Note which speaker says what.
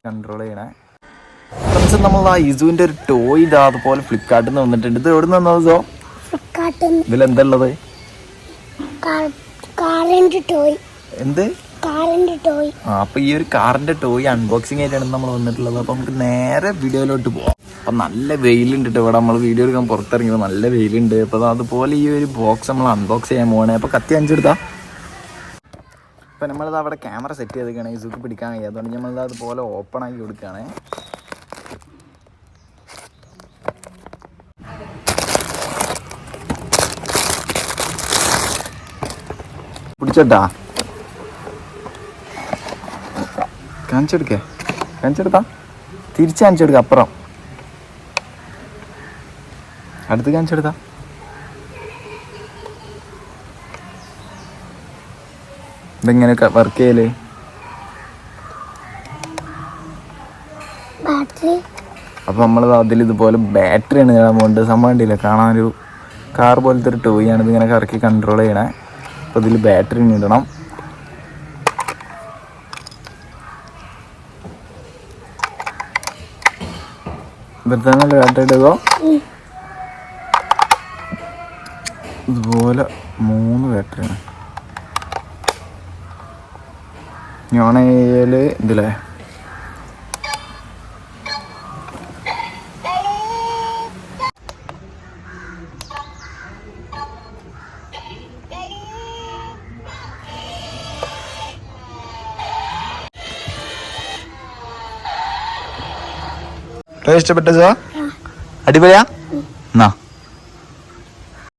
Speaker 1: Control ചെയ്യണേ. Friends, നമ്മൾ ആ ഇസുവിന്റെ ഒരു ടോയ് ഇതാ അതുപോലെ ഫ്ലിപ്കാർട്ടിൽ നിന്ന് വന്നിട്ടുണ്ട്. ഇത് എവിടെ നിന്ന് വന്നതോ? ഇതിലെന്താ ഉള്ളത്? എന്ത്? അപ്പൊ ഈ ഒരു കാറിന്റെ ടോയ് അൺബോക്സിംഗ് ആയിട്ടാണ് നമ്മൾ വന്നിട്ടുള്ളത്. അപ്പൊ നമുക്ക് നേരെ വീഡിയോയിലോട്ട് പോവാം. അപ്പൊ നല്ല വെയിലുണ്ട് ഇവിടെ. നമ്മൾ വീഡിയോ എടുക്കാൻ പുറത്തിറങ്ങിയപ്പോൾ നല്ല വെയിലുണ്ട്. അപ്പൊ അതുപോലെ ഈ ഒരു ബോക്സ് നമ്മൾ അൺബോക്സ് ചെയ്യാൻ പോകണേ. അപ്പൊ കത്തി അഞ്ചെടുത്താ. അപ്പൊ നമ്മളിത് അവിടെ ക്യാമറ സെറ്റ് ചെയ്തിരിക്കുകയാണ്. ഇസുക്ക് പിടിക്കാൻ കഴിയും. അതുകൊണ്ട് നമ്മളിത് അതുപോലെ ഓപ്പൺ ആക്കി കൊടുക്കുകയാണ്. പിടിച്ചോട്ടാ, കാണിച്ചെടുത്താ തിരിച്ച് കാണിച്ചെടുക്ക. അപ്പുറം അടുത്ത് കാണിച്ചെടുത്താ. ഇതെങ്ങനെ വർക്ക് ചെയ്യല്? അപ്പൊ നമ്മൾ അതിൽ ഇതുപോലെ ബാറ്ററിയാണ് കാണാൻ പോകുന്നുണ്ട്. സംഭവം ഉണ്ടല്ലേ, കാണാനൊരു കാർ പോലത്തെ ഒരു ടോയ് ആണ്. ഇതിങ്ങനെ കറക്കി കൺട്രോൾ ചെയ്യണേ. അപ്പൊ ഇതിൽ ബാറ്ററി ഇടണം. ഇവിടുത്തെ ബാറ്ററി ഇടുകയോ? ഇതുപോലെ 3 ബാറ്ററിയാണ്. ഞാണേല് ഇതില്ലേ ഇഷ്ടപ്പെട്ട? അടിപൊളിയാ. എന്നാ